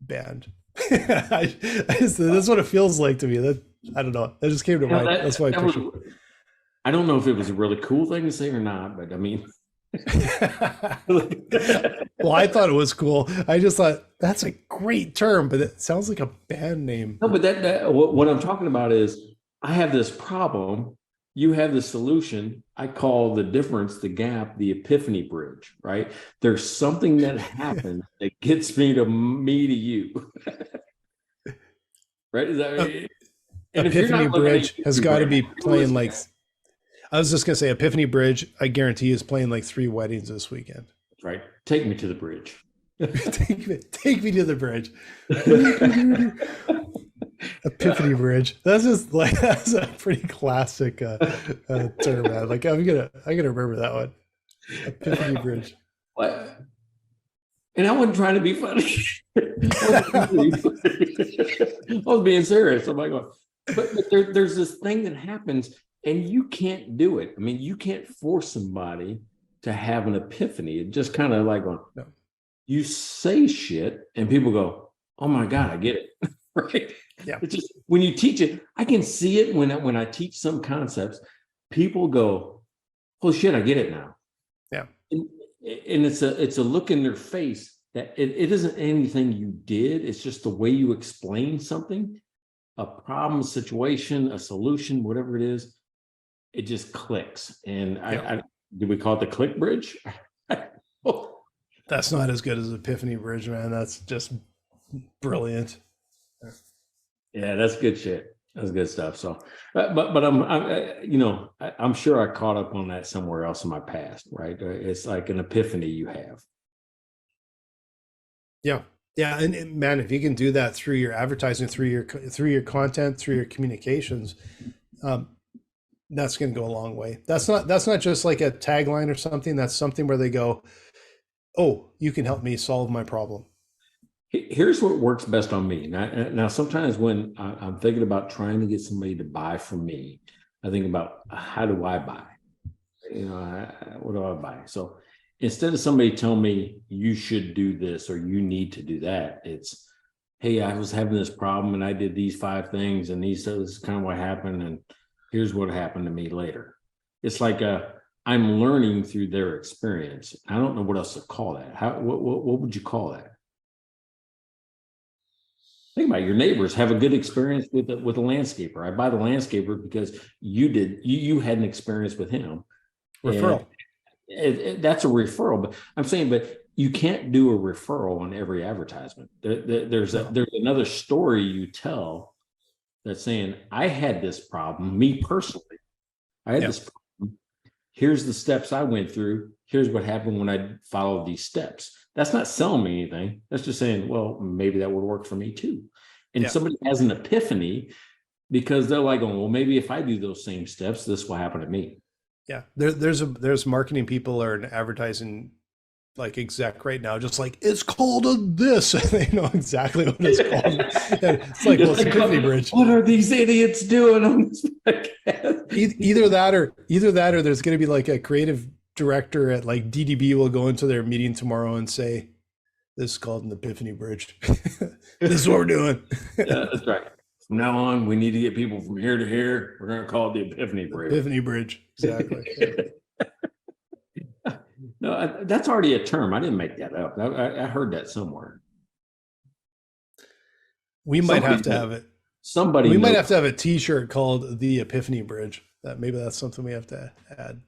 band. That's what it feels like to me. That I don't know. That just came to mind. That's why I don't know if it was a really cool thing to say or not, but I mean. Well, I thought it was cool. I just thought that's a great term, but it sounds like a band name. No, but what I'm talking about is, I have this problem, you have the solution. I call the difference, the gap, the epiphany bridge, right? There's something that happens that gets me to you. Right? Is that right? Epiphany Bridge has got to be playing I was just going to say, Epiphany Bridge, I guarantee, is playing 3 weddings this weekend. Right. Take me to the bridge. take me to the bridge. Epiphany bridge. That's just like that's a pretty classic term, man. Like I'm gonna remember that one. Epiphany bridge. What? And I wasn't trying to be funny. I was being serious. I'm like, but there's this thing that happens, and you can't do it. I mean, you can't force somebody to have an epiphany. It just kind of like going, No. you say shit, and people go, "Oh my God, I get it." Right? Yeah. It's just when you teach it, I can see it when I teach some concepts. People go, "Oh shit, I get it now." Yeah. And it's a look in their face that it isn't anything you did. It's just the way you explain something, a problem, a situation, a solution, whatever it is. It just clicks. And Yeah. do we call it the click bridge? Oh, That's not as good as Epiphany bridge, man. That's just brilliant. yeah, that's good shit. That's good stuff. So, but I'm sure I caught up on that somewhere else in my past, right? It's like an epiphany you have. Yeah. Yeah. And man, if you can do that through your advertising, through your content, through your communications, that's going to go a long way. That's not just like a tagline or something. That's something where they go, "Oh, you can help me solve my problem." Here's what works best on me. Now sometimes when I'm thinking about trying to get somebody to buy from me, I think about how do I buy? What do I buy? So instead of somebody telling me you should do this or you need to do that, it's, hey, I was having this problem and I did these 5 things and this is kind of what happened and here's what happened to me later. It's like I'm learning through their experience. I don't know what else to call that. What would you call that? Think about it. Your neighbors have a good experience with a landscaper. I buy the landscaper because you had an experience with him. Referral. That's a referral, but I'm saying, but you can't do a referral on every advertisement. There's another story you tell that's saying, I had this problem, me personally. I had this problem. Here's the steps I went through. Here's what happened when I followed these steps. That's not selling me anything. That's just saying, well, maybe that would work for me too. And somebody has an epiphany because they're like, well, maybe if I do those same steps, this will happen to me. Yeah. There's marketing people or an advertising like exec right now, just like, it's called this. They know exactly what it's called. And it's like, well, it's Epiphany bridge. What are these idiots doing on this podcast? Either that or there's going to be like a creative director at like DDB will go into their meeting tomorrow and say, this is called an Epiphany bridge. This is what we're doing. Yeah, that's right. From now on, we need to get people from here to here. We're going to call it the Epiphany bridge. Epiphany bridge. Exactly. No, that's already a term. I didn't make that up. I heard that somewhere. We might have to have it. Somebody. We might have to have a T-shirt called the Epiphany bridge. Maybe that's something we have to add.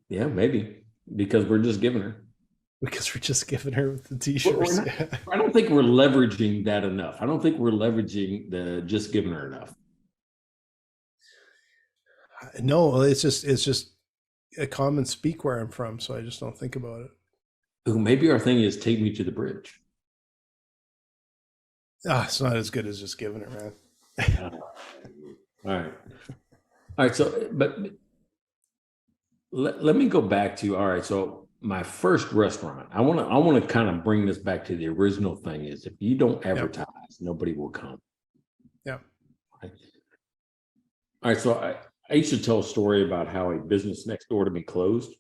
Yeah, maybe because we're just giving her. Because we're just giving her the T-shirts. I don't think we're leveraging that enough. I don't think we're leveraging the just giving her enough. No, it's just a common speak where I'm from, so I just don't think about it. Ooh, maybe our thing is take me to the bridge. It's not as good as just giving it, man. All right. So, but let me go back to, all right. So my first restaurant, I want to kind of bring this back to the original thing is if you don't advertise, nobody will come. Yeah. All right. So I used to tell a story about how a business next door to me closed,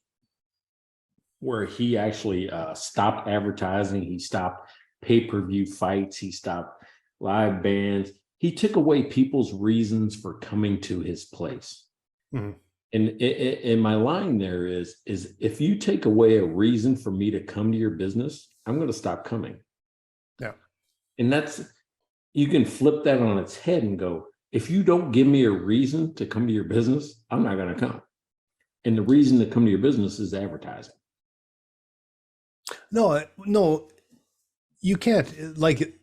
where he actually stopped advertising. He stopped pay-per-view fights. He stopped live bands. He took away people's reasons for coming to his place. Mm-hmm. And my line there is if you take away a reason for me to come to your business, I'm going to stop coming. Yeah. And you can flip that on its head and go, if you don't give me a reason to come to your business, I'm not going to come. And the reason to come to your business is advertising. No, you can't. Like,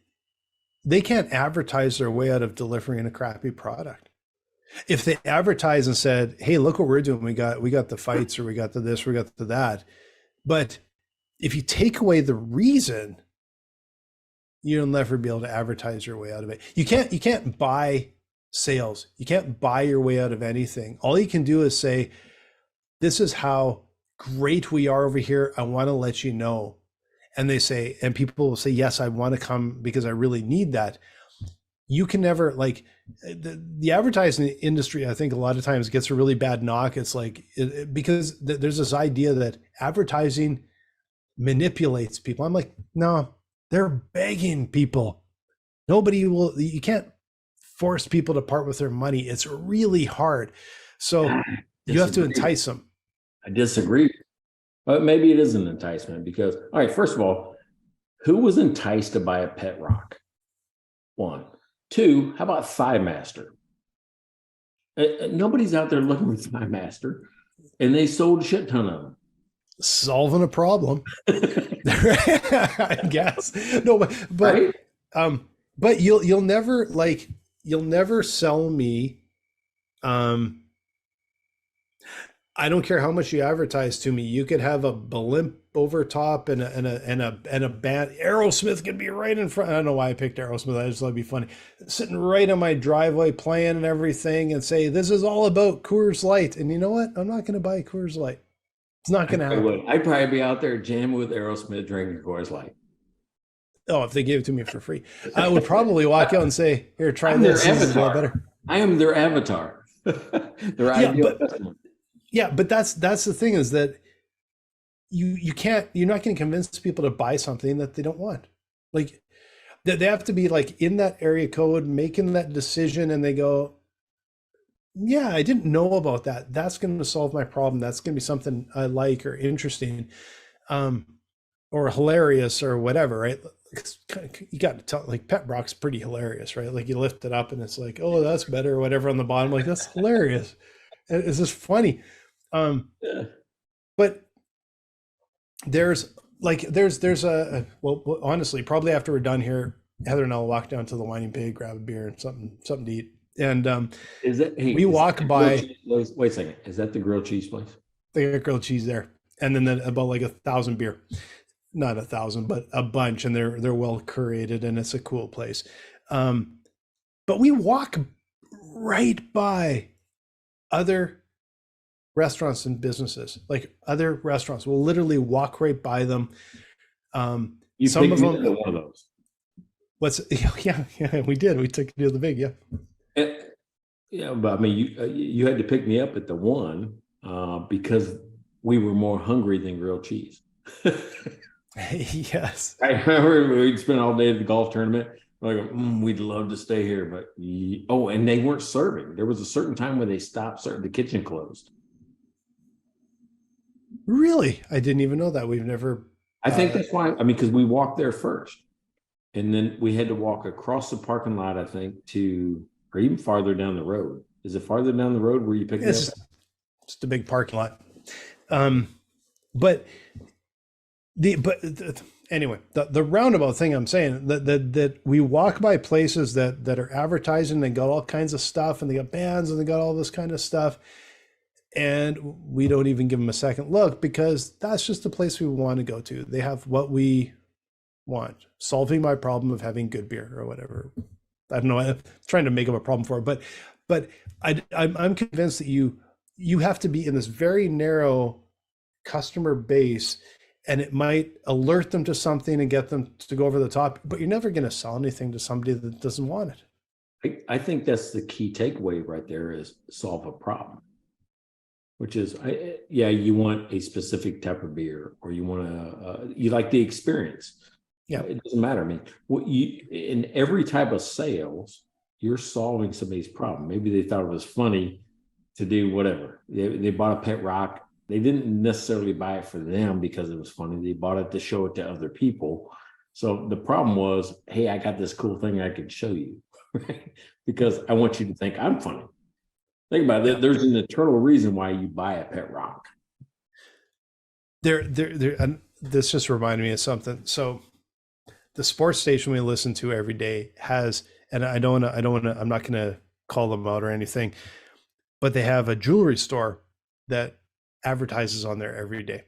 they can't advertise their way out of delivering a crappy product. If they advertise and said, "Hey, look what we're doing. We got the fights, or we got the this, we got the that," but if you take away the reason, You'll never be able to advertise your way out of it. You can't buy sales. You can't buy your way out of anything. All you can do is say, this is how great we are over here. I want to let you know. And they say, and people will say, yes, I want to come because I really need that. You can never, like, the advertising industry, I think a lot of times gets a really bad knock. It's like, because there's this idea that advertising manipulates people. I'm like, no, they're begging people. Nobody will, you can't force people to part with their money. It's really hard. So you have to entice them. I disagree. But maybe it is an enticement because, all right, first of all, who was enticed to buy a pet rock? One. Two, how about Thigh Master? Nobody's out there looking for Thigh Master, and they sold a shit ton of them. Solving a problem. I guess. No, Right? But you'll never sell me. I don't care how much you advertise to me. You could have a blimp over top and a band. Aerosmith could be right in front. I don't know why I picked Aerosmith. I just thought it'd be funny. Sitting right on my driveway playing and everything and say, this is all about Coors Light. And you know what? I'm not going to buy Coors Light. It's not going to happen. I'd probably be out there jamming with Aerosmith drinking Coors Light. Oh, if they gave it to me for free, I would probably walk out and say, here, try this. This is a lot better. I am their avatar. Their ideal customer. Yeah, but that's the thing is that you're not going to convince people to buy something that they don't want. Like they have to be like in that area code, making that decision, and they go, yeah, I didn't know about that. That's going to solve my problem. That's going to be something I like or interesting, or hilarious or whatever, right? You got to tell, like, pet rock's pretty hilarious, right? Like you lift it up and it's like, oh, that's better or whatever on the bottom. Like, that's hilarious. It's just funny. But there's a well, honestly, probably after we're done here, Heather and I'll walk down to the Whining Pig, grab a beer and something to eat. And is that we walk by? Wait a second, is that the grilled cheese place? They got grilled cheese there, and then about like 1,000 beer, not 1,000, but a bunch, and they're well curated, and it's a cool place. But we walk right by other restaurants and businesses, like other restaurants. We'll literally walk right by them. You some of them, one of those. Yeah, we did. We took you to the big, Yeah, but I mean, you had to pick me up at the one because we were more hungry than grilled cheese. Yes, I remember we'd spend all day at the golf tournament. Like, we'd love to stay here, but and they weren't serving. There was a certain time when they stopped serving. The kitchen closed. Really? I didn't even know that. We've never. I think that's why. I mean, because we walked there first, and then we had to walk across the parking lot. I think or even farther down the road. Is it farther down the road where you pick it up? Just a big parking lot. Anyway, the roundabout thing I'm saying that we walk by places that are advertising. They got all kinds of stuff, and they got bands, and they got all this kind of stuff, and we don't even give them a second look because that's just the place we want to go to. They have what we want, solving my problem of having good beer or whatever. I don't know. I'm trying to make up a problem for it, but I'm convinced that you have to be in this very narrow customer base, and it might alert them to something and get them to go over the top, but you're never going to sell anything to somebody that doesn't want it. I think that's the key takeaway right there is solve a problem, which is, you want a specific type of beer, or you want you like the experience. Yeah, it doesn't matter. I mean, in every type of sales, you're solving somebody's problem. Maybe they thought it was funny to do whatever. They bought a pet rock. They didn't necessarily buy it for them because it was funny. They bought it to show it to other people. So the problem was, hey, I got this cool thing I can show you, right? Because I want you to think I'm funny. Think about it. There's an eternal reason why you buy a pet rock. And this just reminded me of something. So the sports station we listen to every day has, and I'm not going to call them out or anything, but they have a jewelry store that advertises on there every day.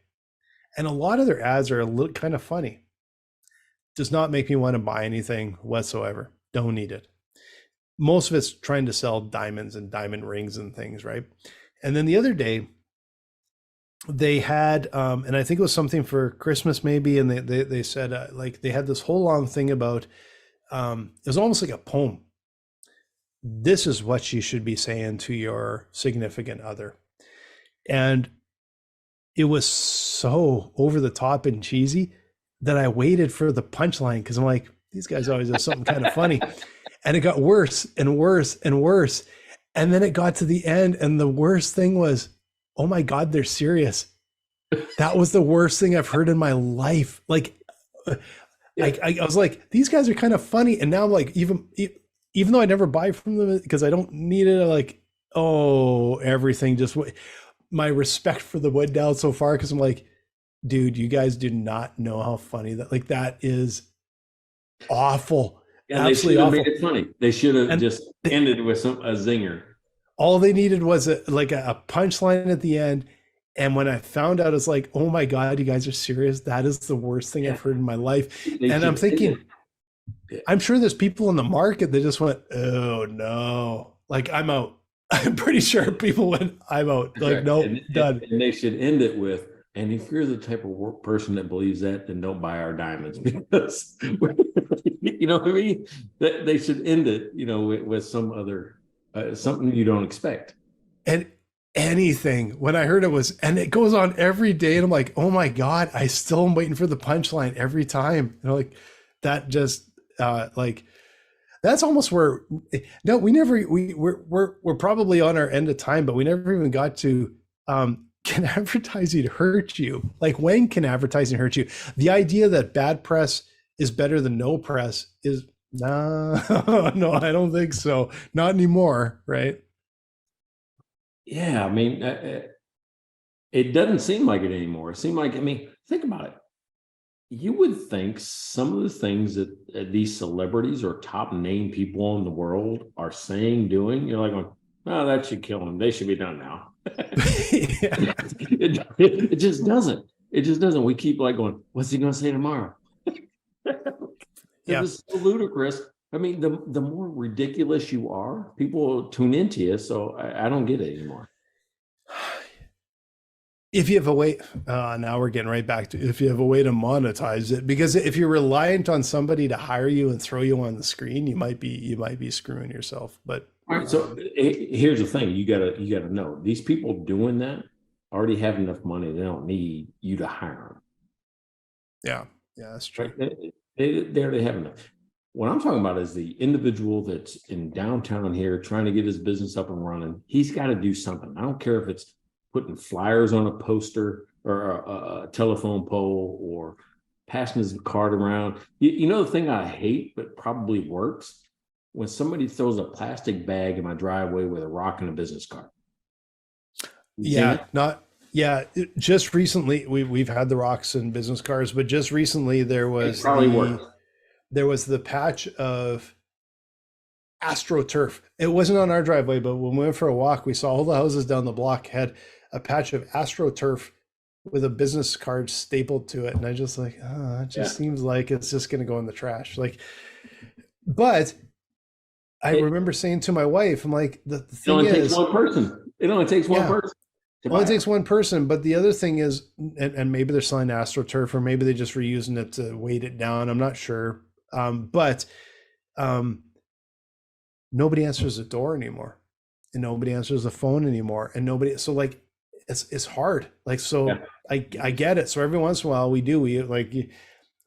And a lot of their ads are a little kind of funny. Does not make me want to buy anything whatsoever. Don't need it. Most of it's trying to sell diamonds and diamond rings and things, right? And then the other day, they had, and I think it was something for Christmas maybe, and they said like they had this whole long thing about, it was almost like a poem. This is what you should be saying to your significant other. And it was so over the top and cheesy that I waited for the punchline because I'm like, these guys always have something kind of funny. And it got worse and worse and worse. And then it got to the end, and the worst thing was, oh my God, they're serious. That was the worst thing I've heard in my life. Like, I was like, these guys are kind of funny. And now I'm like, even though I never buy from them because I don't need it, like, oh, everything just, my respect for them went down so far because I'm like, dude, you guys do not know how funny that, like, that is awful. Yeah, they should have made it funny. They should have just ended with a zinger. All they needed was a punchline at the end. And when I found out, it's like, oh my God, you guys are serious. That is the worst thing I've heard in my life. And I'm thinking, I'm sure there's people in the market that just went, oh no, like, I'm out. I'm pretty sure people went, I'm out. Like, no, done. And they should end it with, and if you're the type of person that believes that, then don't buy our diamonds because, you know what I mean? They should end it, you know, with some other, something you don't expect. And anything, when I heard it was, and it goes on every day, and I'm like, oh my God, I still am waiting for the punchline every time. You know, like, that just, like, that's almost where, no, we're probably on our end of time, but we never even got to, can advertising hurt you? Like, when can advertising hurt you? The idea that bad press is better than no press is, no, I don't think so. Not anymore, right? Yeah, I mean, it doesn't seem like it anymore. It seemed like, I mean, think about it. You would think some of the things that these celebrities or top name people in the world are saying, doing, you're like, oh, that should kill them. They should be done now. It just doesn't. It just doesn't. We keep like going, what's he going to say tomorrow? Yeah. It's so ludicrous. I mean, the more ridiculous you are, people will tune into you. So I don't get it anymore. If you have a way, now we're getting right back to, if you have a way to monetize it, because if you're reliant on somebody to hire you and throw you on the screen, you might be screwing yourself. But all right, so here's the thing: you gotta know these people doing that already have enough money; they don't need you to hire them. Yeah, that's true. Right? They already have enough. What I'm talking about is the individual that's in downtown here trying to get his business up and running. He's got to do something. I don't care if it's putting flyers on a poster or a telephone pole or passing his card around. You know, the thing I hate, but probably works, when somebody throws a plastic bag in my driveway with a rock and a business card. Just recently we've had the rocks and business cards, but just recently there was the patch of AstroTurf. It wasn't on our driveway, but when we went for a walk, we saw all the houses down the block had a patch of AstroTurf with a business card stapled to it. And I just like, it just seems like it's just going to go in the trash. Like, but I remember saying to my wife, I'm like, the thing is, it only takes one person. It only takes one person. Well, it takes one person, but the other thing is, and maybe they're selling AstroTurf, or maybe they're just reusing it to weight it down. I'm not sure. But nobody answers the door anymore, and nobody answers the phone anymore, and nobody. So like, it's hard. Like, so yeah. I get it. So every once in a while we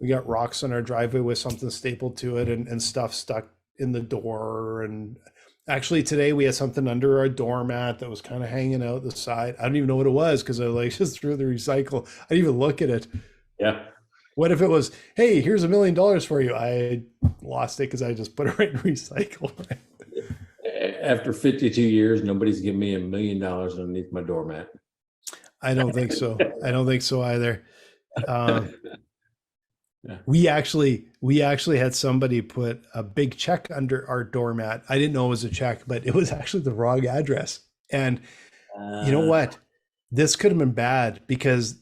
got rocks on our driveway with something stapled to it and stuff stuck in the door. And actually today we had something under our doormat that was kind of hanging out the side. I don't even know what it was because I like just threw the recycle. I didn't even look at it. Yeah. What if it was, hey, here's $1 million for you? I lost it because I just put it right in recycle. After 52 years, nobody's giving me $1 million underneath my doormat. I don't think so. I don't think so either. Yeah. We actually had somebody put a big check under our doormat. I didn't know it was a check, but it was actually the wrong address. And you know what? This could have been bad because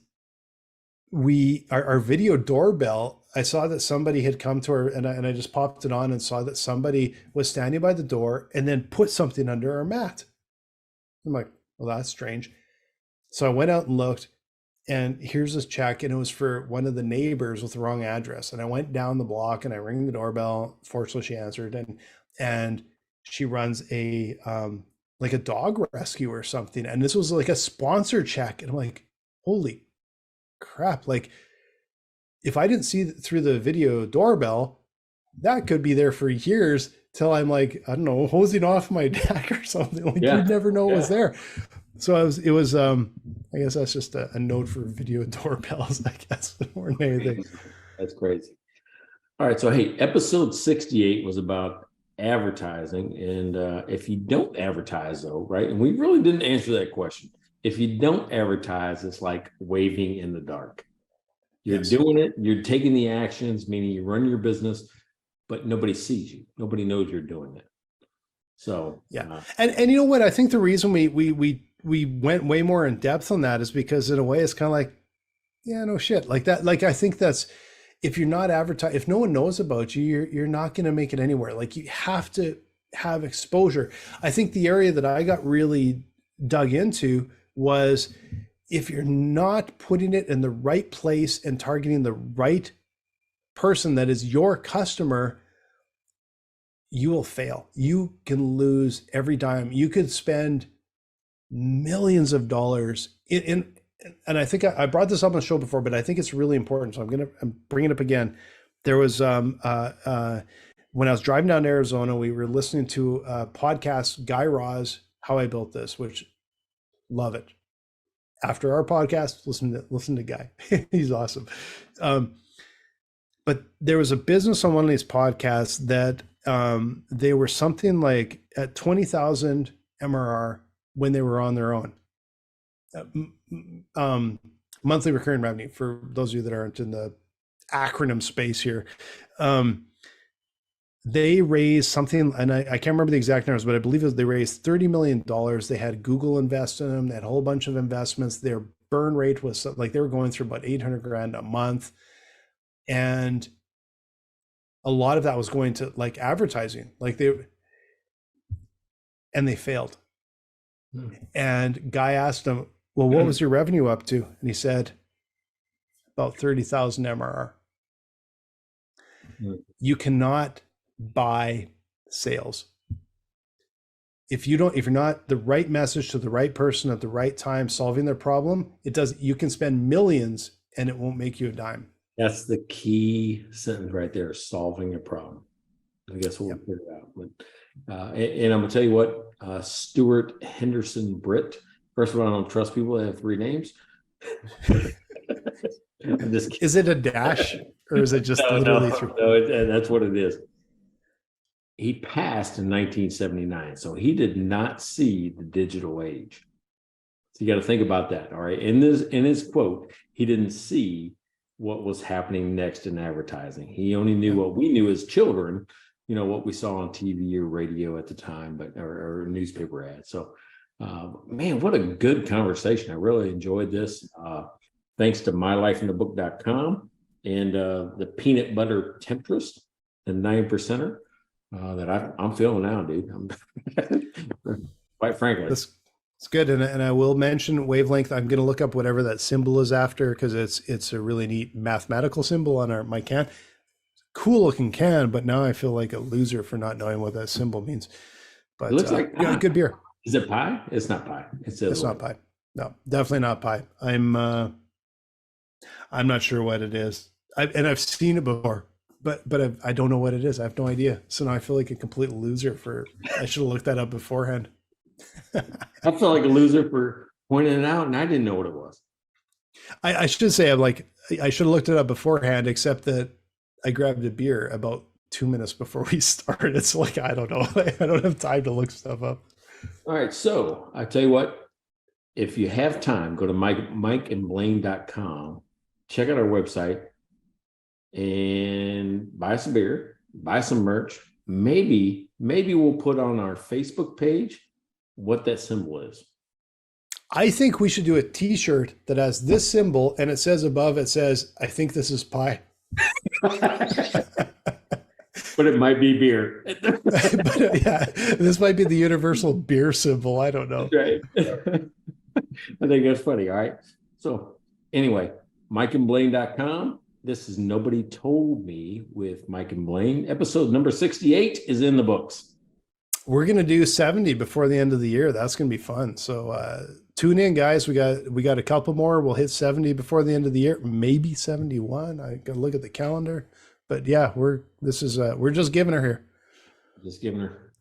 our video doorbell, I saw that somebody had come to her, and I just popped it on and saw that somebody was standing by the door and then put something under her mat. I'm like, well, that's strange. So I went out and looked, and here's this check, and it was for one of the neighbors with the wrong address. And I went down the block and I rang the doorbell. Fortunately, she answered, and she runs a like a dog rescue or something. And this was like a sponsor check, and I'm like, holy crap! Like, if I didn't see through the video doorbell, that could be there for years till I'm like, I don't know, hosing off my deck or something. Like, you'd never know it was there. So I guess that's just a note for video doorbells, I guess, more than anything. That's crazy. All right. So, hey, episode 68 was about advertising. And if you don't advertise, though, right? And we really didn't answer that question. If you don't advertise, it's like waving in the dark. You're doing it, you're taking the actions, meaning you run your business, but nobody sees you. Nobody knows you're doing it. So yeah. And you know what? I think the reason we went way more in depth on that is because in a way it's kind of like, yeah, no shit. Like that. Like, I think that's, if you're not advertising, if no one knows about you, you're not going to make it anywhere. Like, you have to have exposure. I think the area that I got really dug into was, if you're not putting it in the right place and targeting the right person that is your customer, you will fail. You can lose every dime. You could spend millions of dollars in and I think I brought this up on the show before, but I think it's really important. So I'm bringing it up again. There was when I was driving down to Arizona, we were listening to a podcast, Guy Raz, How I Built This, which love it. After our podcast, listen to Guy. He's awesome. But there was a business on one of these podcasts that they were something like at 20,000 MRR when they were on their own. Monthly recurring revenue, for those of you that aren't in the acronym space here. They raised something, and I can't remember the exact numbers, but I believe they raised $30 million. They had Google invest in them. They had a whole bunch of investments. Their burn rate was like, they were going through about 800 grand a month. And a lot of that was going to like advertising, and they failed. And Guy asked him, well, what was your revenue up to? And he said, about 30,000 MRR. You cannot buy sales. If you're not the right message to the right person at the right time, solving their problem, you can spend millions and it won't make you a dime. That's the key sentence right there, solving a problem. I guess we'll figure it out. But, and I'm gonna tell you what, Steuart Henderson Britt. First of all, I don't trust people that have three names. Is it a dash or is it just literally three? No, that's what it is. He passed in 1979, so he did not see the digital age. So you got to think about that. All right. In his quote, he didn't see what was happening next in advertising. He only knew what we knew as children, what we saw on TV or radio at the time, or newspaper ads. So, man, what a good conversation. I really enjoyed this. Thanks to mylifeinthebook.com and the peanut butter Tempress, the 9%er that I'm feeling now, dude. Quite frankly. It's good. And I will mention Wavelength. I'm going to look up whatever that symbol is after, because it's a really neat mathematical symbol on my can. Cool looking can, but now I feel like a loser for not knowing what that symbol means. But it looks like good beer. Is it pie? It's not pie. It's not pie. No, definitely not pie. I'm not sure what it is. I've seen it before, but I don't know what it is. I have no idea. So now I feel like a complete loser I should have looked that up beforehand. I felt like a loser for pointing it out, and I didn't know what it was. I should say I should have looked it up beforehand, except that I grabbed a beer about 2 minutes before we started. It's like, I don't know. I don't have time to look stuff up. All right. So I tell you what, if you have time, go to mikeandblaine.com, check out our website, and buy some beer, buy some merch. Maybe we'll put on our Facebook page what that symbol is. I think we should do a t-shirt that has this symbol, and it says above, I think this is pie. But it might be beer. But yeah, this might be the universal beer symbol. I don't know. Right. I think that's funny. All right. So anyway, mikeandblaine.com. This is Nobody Told Me with Mike and Blaine. Episode number 68 is in the books. We're gonna do 70 before the end of the year. That's gonna be fun. So tune in, guys. We got a couple more. We'll hit 70 before the end of the year, maybe 71. I gotta look at the calendar. But yeah, we're just giving her here. Just giving her.